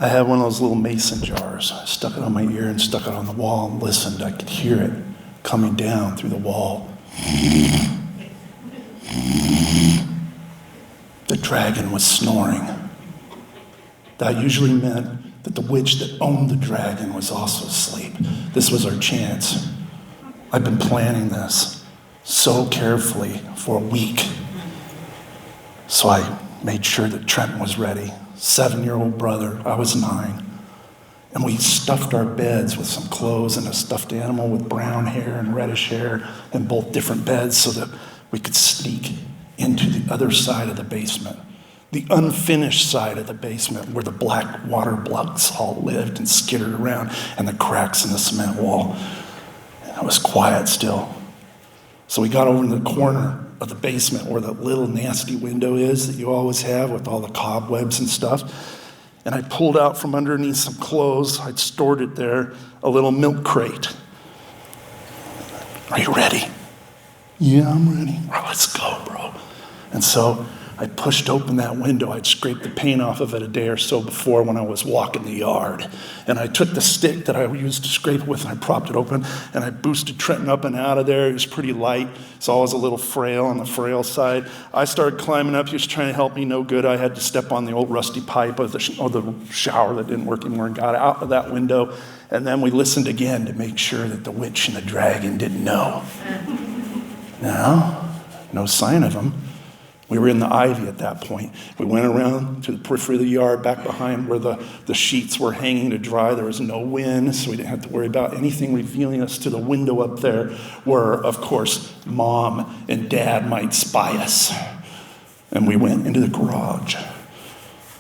I had one of those little mason jars. I stuck it on my ear and stuck it on the wall and listened. I could hear it coming down through the wall. The dragon was snoring. That usually meant that the witch that owned the dragon was also asleep. This was our chance. I've been planning this so carefully for a week. So I made sure that Trenton was ready. 7-year-old brother, I was 9. And we stuffed our beds with some clothes and a stuffed animal with brown hair and reddish hair in both different beds so that we could sneak into the other side of the basement. The unfinished side of the basement where the black water bugs all lived and skittered around and the cracks in the cement wall. And it was quiet still. So we got over in the corner of the basement where the little nasty window is that you always have with all the cobwebs and stuff. And I pulled out from underneath some clothes, I'd stored it there, a little milk crate. Are you ready? Yeah, I'm ready. Oh, let's go, bro. And so I pushed open that window. I'd scraped the paint off of it a day or so before when I was walking the yard. And I took the stick that I used to scrape with and I propped it open and I boosted Trenton up and out of there. He was pretty light, so I was a little frail on the frail side. I started climbing up. He was trying to help me, no good. I had to step on the old rusty pipe of the shower that didn't work anymore and got out of that window. And then we listened again to make sure that the witch and the dragon didn't know. No sign of him. We were in the ivy at that point. We went around to the periphery of the yard, back behind where the sheets were hanging to dry. There was no wind, so we didn't have to worry about anything revealing us to the window up there where, of course, Mom and Dad might spy us. And we went into the garage.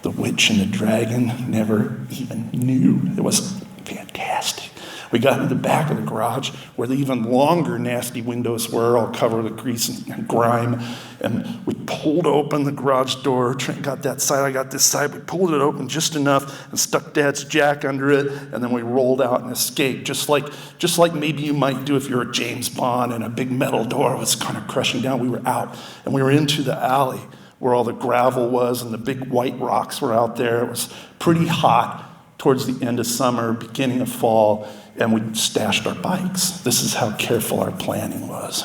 The witch and the dragon never even knew. It was fantastic. We got into the back of the garage where the even longer nasty windows were, all covered with grease and grime. And we pulled open the garage door. Trent got that side, I got this side. We pulled it open just enough and stuck Dad's jack under it. And then we rolled out and escaped, just like maybe you might do if you're a James Bond and a big metal door was kind of crushing down. We were out and we were into the alley where all the gravel was and the big white rocks were out there. It was pretty hot towards the end of summer, beginning of fall, and we stashed our bikes. This is how careful our planning was.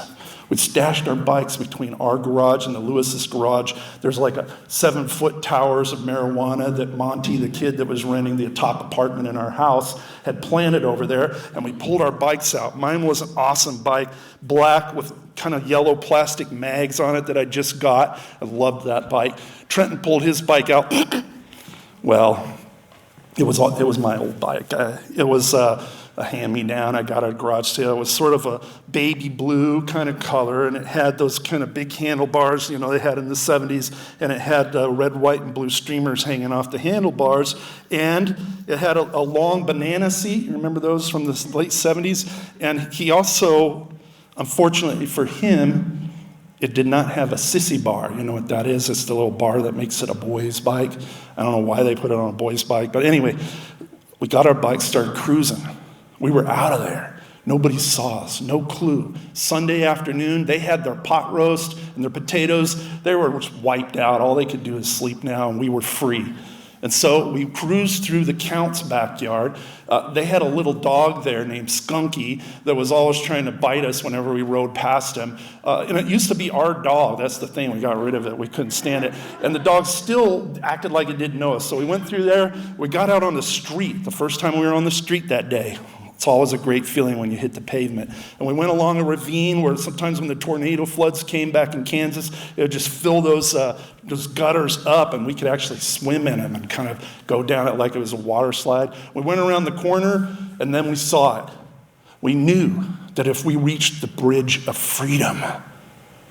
We stashed our bikes between our garage and the Lewis's garage. There's like 7-foot towers of marijuana that Monty, the kid that was renting the top apartment in our house, had planted over there, and we pulled our bikes out. Mine was an awesome bike, black with kind of yellow plastic mags on it that I just got. I loved that bike. Trenton pulled his bike out. Well, it was my old bike. It was a hand-me-down. I got at a garage sale. It was sort of a baby blue kind of color, and it had those kind of big handlebars, they had in the 70s, and it had red, white, and blue streamers hanging off the handlebars, and it had a long banana seat. You remember those from the late 70s? And he also, unfortunately for him, it did not have a sissy bar. You know what that is? It's the little bar that makes it a boy's bike. I don't know why they put it on a boy's bike. But anyway, we got our bikes, started cruising. We were out of there. Nobody saw us, no clue. Sunday afternoon, they had their pot roast and their potatoes. They were just wiped out. All they could do is sleep now, and we were free. And so we cruised through the Count's backyard. They had a little dog there named Skunky that was always trying to bite us whenever we rode past him. And it used to be our dog. That's the thing. We got rid of it. We couldn't stand it. And the dog still acted like it didn't know us. So we went through there. We got out on the street. The first time we were on the street that day. It's always a great feeling when you hit the pavement. And we went along a ravine where sometimes when the tornado floods came back in Kansas, it would just fill those gutters up, and we could actually swim in them and kind of go down it like it was a water slide. We went around the corner, and then we saw it. We knew that if we reached the bridge of freedom,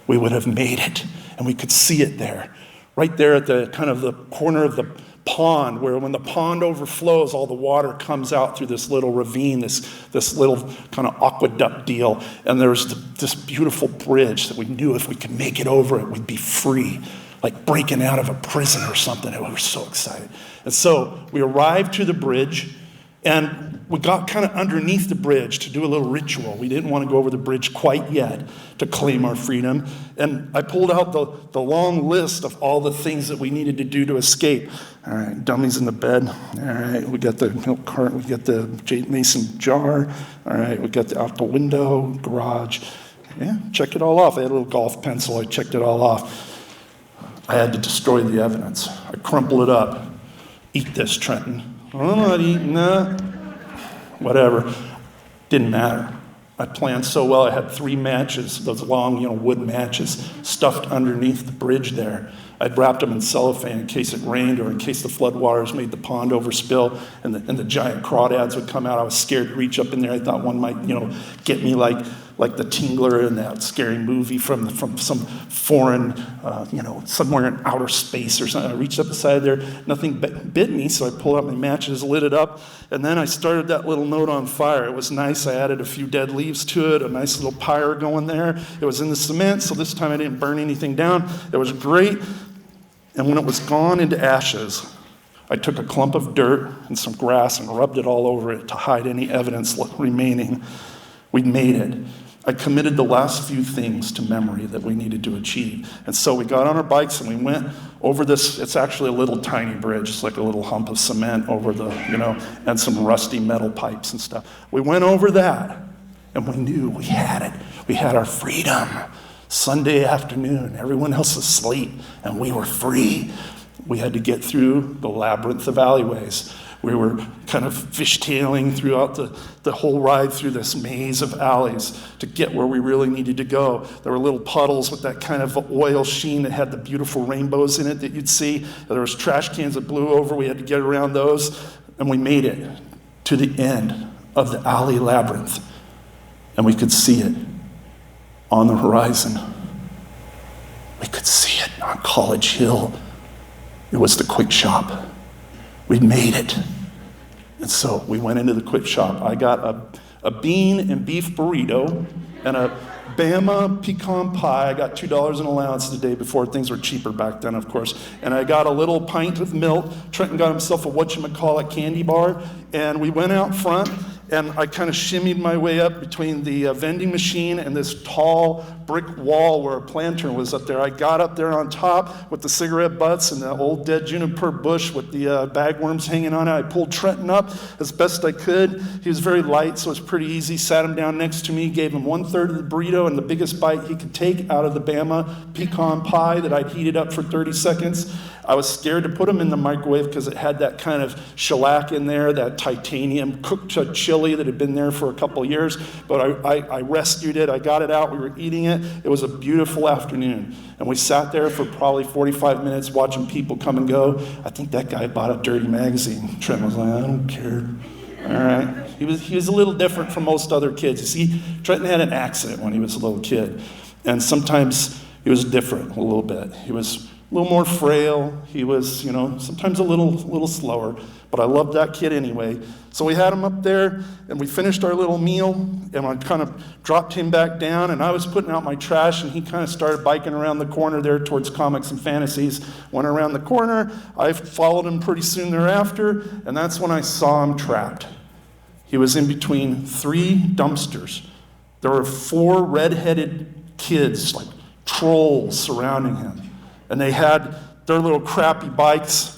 we would have made it, and we could see it there, right there at the kind of the corner of the pond, where when the pond overflows, all the water comes out through this little ravine, this little kind of aqueduct deal, and there's this beautiful bridge that we knew if we could make it over it, we'd be free, like breaking out of a prison or something. We were so excited. And so we arrived to the bridge, And we got kind of underneath the bridge to do a little ritual. We didn't want to go over the bridge quite yet to claim our freedom. And I pulled out the long list of all the things that we needed to do to escape. All right, dummies in the bed. All right, we got the milk cart. We got the mason jar. All right, we got the out the window, garage. Yeah, checked it all off. I had a little golf pencil. I checked it all off. I had to destroy the evidence. I crumpled it up. Eat this, Trenton. I'm not eating that. Whatever. Didn't matter. I planned so well. I had 3 matches, those long, wood matches, stuffed underneath the bridge there. I'd wrapped them in cellophane in case it rained or in case the floodwaters made the pond overspill and the giant crawdads would come out. I was scared to reach up in there. I thought one might, get me like the Tingler in that scary movie from some foreign, somewhere in outer space or something. I reached up the side there, nothing bit me, so I pulled out my matches, lit it up, and then I started that little note on fire. It was nice. I added a few dead leaves to it, a nice little pyre going there. It was in the cement, so this time I didn't burn anything down. It was great. And when it was gone into ashes, I took a clump of dirt and some grass and rubbed it all over it to hide any evidence remaining. We'd made it. I committed the last few things to memory that we needed to achieve. And so we got on our bikes and we went over this. It's actually a little tiny bridge. It's like a little hump of cement over the, and some rusty metal pipes and stuff. We went over that and we knew we had it. We had our freedom. Sunday afternoon, everyone else was asleep, and we were free. We had to get through the labyrinth of alleyways. We were kind of fishtailing throughout the whole ride through this maze of alleys to get where we really needed to go. There were little puddles with that kind of oil sheen that had the beautiful rainbows in it that you'd see. There was trash cans that blew over. We had to get around those, and we made it to the end of the alley labyrinth, and we could see it on the horizon. We could see it on College Hill. It was the Kwik shop. We'd made it. And so we went into the Kwik shop. I got a bean and beef burrito and a Bama pecan pie. I got $2 an allowance the day before. Things were cheaper back then, of course. And I got a little pint of milk. Trenton got himself a whatchamacallit candy bar. And we went out front, and I kind of shimmied my way up between the vending machine and this tall brick wall where a planter was up there. I got up there on top with the cigarette butts and the old dead juniper bush with the bagworms hanging on it. I pulled Trenton up as best I could. He was very light, so it was pretty easy. Sat him down next to me, gave him 1/3 of the burrito and the biggest bite he could take out of the Bama pecan pie that I'd heated up for 30 seconds. I was scared to put him in the microwave because it had that kind of shellac in there, that titanium cooked chili that had been there for a couple years. But I rescued it. I got it out. We were eating it. It was a beautiful afternoon. And we sat there for probably 45 minutes watching people come and go. I think that guy bought a dirty magazine. Trent was like, I don't care. All right. He was a little different from most other kids. You see, Trenton had an accident when he was a little kid. And sometimes he was different a little bit. He was a little more frail. He was, sometimes a little slower. But I loved that kid anyway. So we had him up there, and we finished our little meal, and I kind of dropped him back down, and I was putting out my trash, and he kind of started biking around the corner there towards Comics and Fantasies. Went around the corner. I followed him pretty soon thereafter, and that's when I saw him trapped. He was in between 3 dumpsters. There were 4 red-headed kids, like trolls, surrounding him. And they had their little crappy bikes,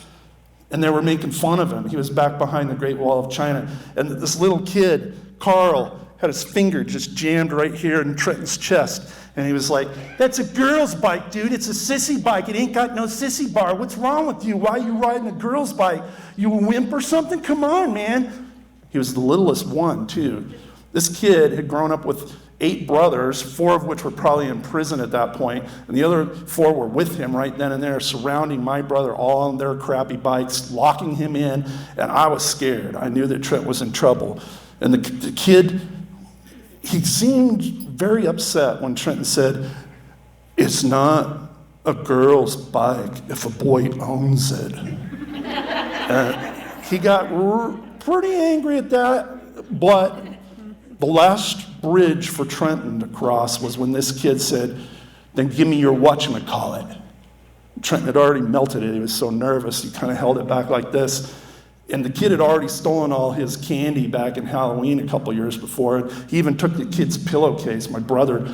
and they were making fun of him. He was back behind the Great Wall of China. And this little kid, Carl, had his finger just jammed right here in Trenton's chest. And he was like, that's a girl's bike, dude. It's a sissy bike. It ain't got no sissy bar. What's wrong with you? Why are you riding a girl's bike? You a wimp or something? Come on, man. He was the littlest one, too. This kid had grown up with 8 brothers, 4 of which were probably in prison at that point, and the other 4 were with him right then and there, surrounding my brother, all on their crappy bikes, locking him in, and I was scared. I knew that Trent was in trouble. And the kid, he seemed very upset when Trenton said, it's not a girl's bike if a boy owns it. He got pretty angry at that, but the last bridge for Trenton to cross was when this kid said, then give me your whatchamacallit. Trenton had already melted it. He was so nervous. He kind of held it back like this. And the kid had already stolen all his candy back in Halloween a couple years before. He even took the kid's pillowcase. My brother,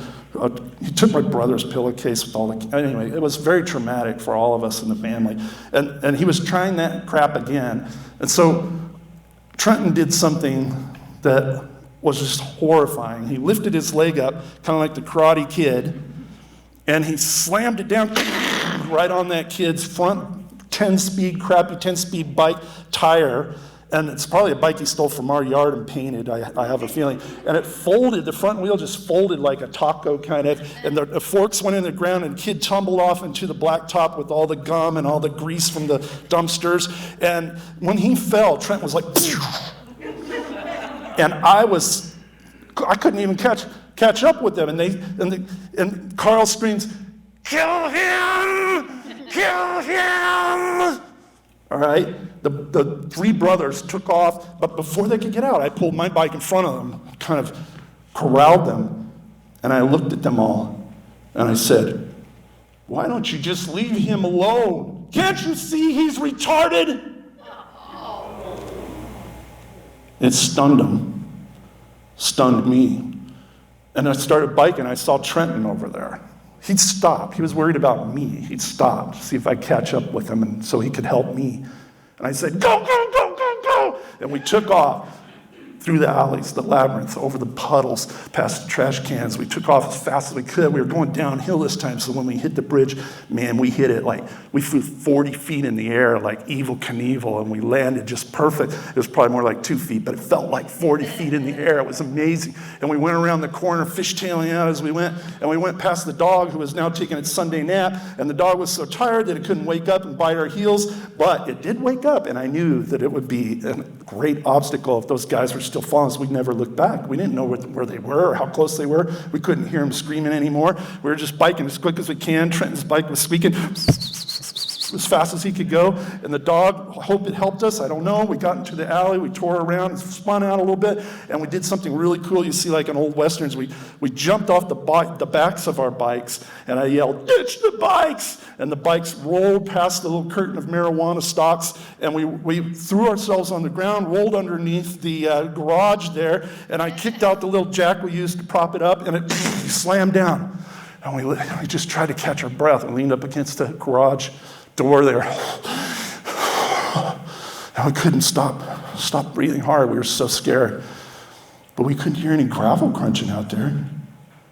he took my brother's pillowcase with all the, anyway, it was very traumatic for all of us in the family. And he was trying that crap again. And so Trenton did something that was just horrifying. He lifted his leg up, kind of like the Karate Kid, and he slammed it down right on that kid's front 10-speed, crappy 10-speed bike tire, and it's probably a bike he stole from our yard and painted, I have a feeling. And it folded, the front wheel just folded like a taco kind of, and the forks went in the ground, and the kid tumbled off into the blacktop with all the gum and all the grease from the dumpsters. And when he fell, Trent was like, and I couldn't even catch up with them. And Carl screams, "Kill him! Kill him!" All right? The three brothers took off, but before they could get out, I pulled my bike in front of them, kind of corralled them, and I looked at them all, and I said, "Why don't you just leave him alone? Can't you see he's retarded?" It stunned them, stunned me. And I started biking, I saw Trenton over there. He'd stopped. He was worried about me. He'd stopped to see if I'd catch up with him, and so he could help me. And I said, "Go, go, go, go, go!" And we took off through the alleys, the labyrinth, over the puddles, past the trash cans. We took off as fast as we could. We were going downhill this time, so when we hit the bridge, man, we hit it like, we flew 40 feet in the air like Evel Knievel, and we landed just perfect. It was probably more like 2 feet, but it felt like 40 feet in the air. It was amazing. And we went around the corner, fishtailing out as we went, and we went past the dog, who was now taking its Sunday nap, and the dog was so tired that it couldn't wake up and bite our heels, but it did wake up, and I knew that it would be a great obstacle if those guys were still following us. We'd never look back. We didn't know where they were or how close they were. We couldn't hear them screaming anymore. We were just biking as quick as we can. Trenton's bike was squeaking as fast as he could go. And the dog, I hope it helped us. I don't know. We got into the alley. We tore around and spun out a little bit. And we did something really cool. You see, like in old Westerns, we jumped off the backs of our bikes. And I yelled, "Ditch the bikes!" And the bikes rolled past the little curtain of marijuana stalks. And we threw ourselves on the ground, rolled underneath the garage there. And I kicked out the little jack we used to prop it up. And it slammed down. And we just tried to catch our breath and leaned up against the garage door there. And we couldn't stop breathing hard. We were so scared. But we couldn't hear any gravel crunching out there.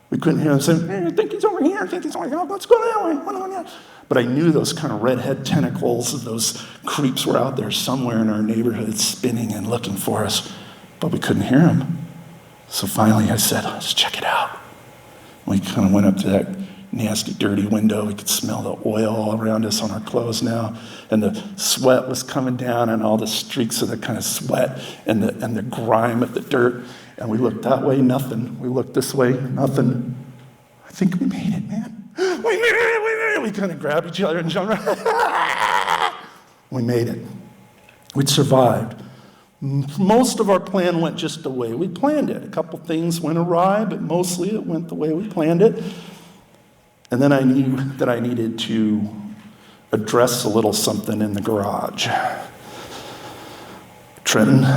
We couldn't hear them saying, "Hey, I think he's over here. I think he's over here. Let's go that way." But I knew those kind of redhead tentacles of those creeps were out there somewhere in our neighborhood, spinning and looking for us. But we couldn't hear them. So finally I said, "Let's check it out." We kind of went up to that nasty, dirty window. We could smell the oil all around us on our clothes now. And the sweat was coming down, and all the streaks of the kind of sweat and the grime of the dirt. And we looked that way, nothing. We looked this way, nothing. I think we made it, man. We made it. We kind of grabbed each other and jumped around. We made it. We'd survived. Most of our plan went just the way we planned it. A couple things went awry, but mostly it went the way we planned it. And then I knew that I needed to address a little something in the garage. Trenton,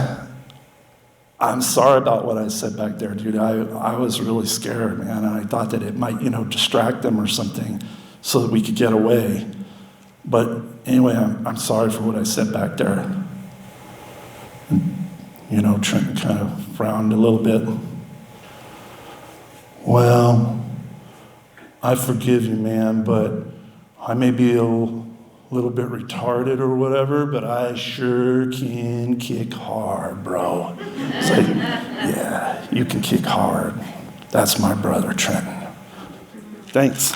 I'm sorry about what I said back there, dude. I was really scared, man, and I thought that it might, distract them or something so that we could get away. But anyway, I'm sorry for what I said back there. And, Trenton kind of frowned a little bit. "Well, I forgive you, man, but I may be a little bit retarded or whatever, but I sure can kick hard, bro." It's like, "Yeah, you can kick hard. That's my brother, Trenton." Thanks.